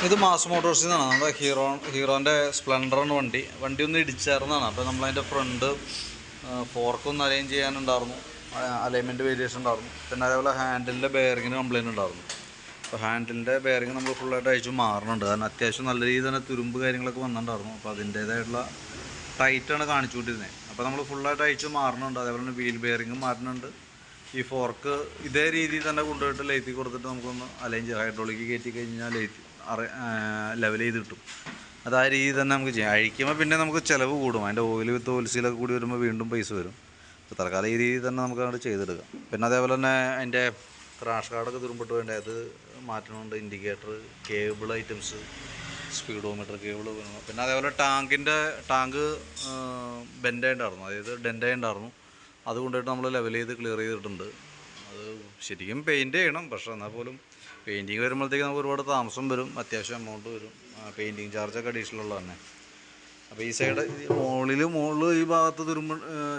ഇത് മാസ് മോട്ടോഴ്സിൽ നിന്നാണ്. നമ്മുടെ ഹീറോൻ്റെ സ്പ്ലെൻഡറാണ് വണ്ടി ഒന്ന് ഇടിച്ചായിരുന്നതാണ്. അപ്പോൾ നമ്മളതിൻ്റെ ഫ്രണ്ട് ഫോർക്കൊന്ന് അലൈൻ ചെയ്യാനുണ്ടായിരുന്നു, അലൈൻമെൻറ്റ് വേരിയേഷൻ ഉണ്ടായിരുന്നു. പിന്നെ അതേപോലെ ഹാൻഡിലിൻ്റെ ബെയറിങ്ങിന് കംപ്ലയിൻറ്റ് ഉണ്ടായിരുന്നു. അപ്പോൾ ഹാൻഡിലിൻ്റെ ബെയറിങ് നമ്മൾ ഫുള്ളായിട്ട് അയച്ചു മാറുന്നുണ്ട്. കാരണം അത്യാവശ്യം നല്ല രീതിയിൽ തന്നെ തുരുമ്പ് കാര്യങ്ങളൊക്കെ വന്നിട്ടുണ്ടായിരുന്നു. അപ്പോൾ അതിൻ്റേതായിട്ടുള്ള ടൈറ്റാണ് കാണിച്ചുകൊണ്ടിരുന്നത്. അപ്പോൾ നമ്മൾ ഫുള്ളായിട്ട് അയച്ചു മാറുന്നുണ്ട്. അതേപോലെ തന്നെ വീൽ ബെയറിങ്ങും മാറുന്നുണ്ട്. ഈ ഫോർക്ക് ഇതേ രീതിയിൽ തന്നെ കൊണ്ടുപോയിട്ട് ലെയ്ത്തി കൊടുത്തിട്ട് നമുക്കൊന്ന് അലൈൻ ചെയ്യാം. ഹൈഡ്രോളിക്ക് കയറ്റി കഴിഞ്ഞാൽ ലെവൽ ചെയ്ത് കിട്ടും. അത് ആ രീതിയിൽ തന്നെ നമുക്ക് ചെയ്യാം. അഴിക്കുമ്പോൾ പിന്നെ നമുക്ക് ചിലവ് കൂടും. അതിൻ്റെ ഓയിൽ വിത്ത് ഓയിൽസീലൊക്കെ കൂടി വരുമ്പോൾ വീണ്ടും പൈസ വരും. അപ്പോൾ തൽക്കാലം ഈ രീതിയിൽ തന്നെ നമുക്ക് അങ്ങോട്ട് ചെയ്തെടുക്കാം. പിന്നെ അതേപോലെ തന്നെ അതിൻ്റെ ക്രാഷ് കാർഡൊക്കെ തുരുമ്പിട്ട് വേണ്ടേ, അത് മാറ്റണമുണ്ട്. Indicator, cable items, speedometer cable. പിന്നെ അതേപോലെ ടാങ്ക് ബെൻഡായി ഉണ്ടായിരുന്നു, അതായത് ഡെൻഡായി ഉണ്ടായിരുന്നു. അത് കൊണ്ടുപോയിട്ട് നമ്മൾ ലെവൽ ചെയ്ത് ക്ലിയർ ചെയ്തിട്ടുണ്ട്. അത് ശരിക്കും പെയിൻറ്റ് ചെയ്യണം. പക്ഷേ എന്നാൽ പോലും പെയിൻറ്റിങ് വരുമ്പോഴത്തേക്ക് നമുക്ക് ഒരുപാട് താമസം വരും, അത്യാവശ്യം എമൗണ്ട് വരും. പെയിൻറ്റിങ് ചാർജൊക്കെ അഡീഷണൽ ഉള്ളത് തന്നെ. അപ്പോൾ ഈ സൈഡ് മുകളിൽ ഈ ഭാഗത്ത് തുരുമ്പ്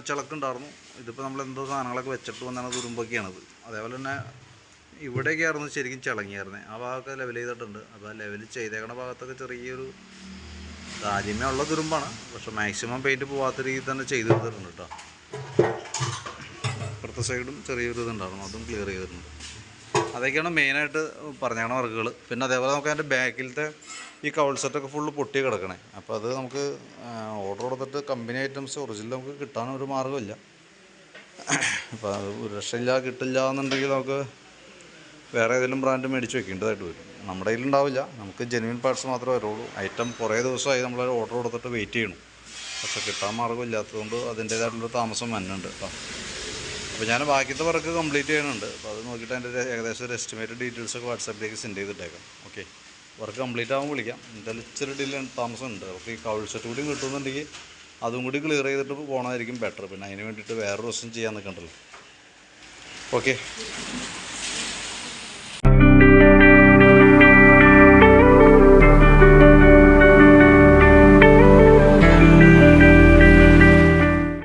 ചിളക്കുണ്ടായിരുന്നു. ഇതിപ്പോൾ നമ്മൾ എന്തോ സാധനങ്ങളൊക്കെ വെച്ചിട്ട് വന്നാണ് തുരുമ്പൊക്കെയാണത്. അതേപോലെ തന്നെ ഇവിടെയൊക്കെ ആയിരുന്നു ശരിക്കും ചിളങ്ങിയായിരുന്നത്. ആ ഭാഗമൊക്കെ ലെവൽ ചെയ്തിട്ടുണ്ട്. അപ്പോൾ ആ ലെവൽ ചെയ്തേക്കണ ഭാഗത്തൊക്കെ ചെറിയൊരു ആദ്യമേ ഉള്ള തുരുമ്പാണ്. പക്ഷേ മാക്സിമം പെയിൻറ്റ് പോകാത്ത രീതിയിൽ തന്നെ ചെയ്ത് എടുത്തിട്ടുണ്ട് കേട്ടോ. അപ്പുറത്തെ സൈഡും ചെറിയൊരു ഇതുണ്ടായിരുന്നു, അതും ക്ലിയർ ചെയ്തിട്ടുണ്ട്. അതൊക്കെയാണ് മെയിനായിട്ട് പറഞ്ഞേക്കണ വർക്കുകൾ. പിന്നെ അതേപോലെ നമുക്ക് അതിൻ്റെ ബാക്കിലത്തെ ഈ കൗൾ സെറ്റൊക്കെ ഫുള്ള് പൊട്ടി കിടക്കണേ. അപ്പോൾ അത് നമുക്ക് ഓർഡർ കൊടുത്തിട്ട് കമ്പനി ഐറ്റംസ് ഒറിജിനൽ നമുക്ക് കിട്ടാനൊരു മാർഗ്ഗമില്ല. അപ്പോൾ അത് ഒരു രക്ഷയില്ല, കിട്ടില്ല എന്നുണ്ടെങ്കിൽ നമുക്ക് വേറെ ഏതെങ്കിലും ബ്രാൻഡ് മേടിച്ച് വെക്കേണ്ടതായിട്ട് വരും. നമ്മുടെ കയ്യിലുണ്ടാവില്ല, നമുക്ക് ജെന്യുവൻ പാർട്സ് മാത്രമേ വരുള്ളൂ. ഐറ്റം കുറേ ദിവസമായി നമ്മൾ ഓർഡർ കൊടുത്തിട്ട് വെയിറ്റ് ചെയ്യണം. പക്ഷേ കിട്ടാൻ മാർഗ്ഗമില്ലാത്തതുകൊണ്ട് അതിൻ്റേതായിട്ടുള്ളൊരു താമസം വന്നുണ്ട് കേട്ടോ. അപ്പോൾ ഞാൻ ബാക്കിയത്തെ വർക്ക് കംപ്ലീറ്റ് ചെയ്യുന്നുണ്ട്. അപ്പോൾ അത് നോക്കിയിട്ട് അതിൻ്റെ ഏകദേശം ഒരു എസ്റ്റിമേറ്റഡ് ഡീറ്റെയിൽസൊക്കെ വാട്സാപ്പിലേക്ക് സെൻഡ് ചെയ്തിട്ടേക്കാം. ഓക്കെ, വർക്ക് കംപ്ലീറ്റ് ആകുമ്പോൾ വിളിക്കാം. എന്തായാലും ഇച്ചിരി ഡിലേ താമസമുണ്ട്. അപ്പോൾ ഈ കൗൾ സെറ്റ് കൂടി കിട്ടുന്നുണ്ടെങ്കിൽ അതും കൂടി ക്ലിയർ ചെയ്തിട്ട് പോകണമായിരിക്കും ബെറ്റർ. പിന്നെ അതിന് വേണ്ടിയിട്ട് വേറൊരു ദിവസം ചെയ്യാൻ നിൽക്കണ്ടല്ലോ. ഓക്കെ.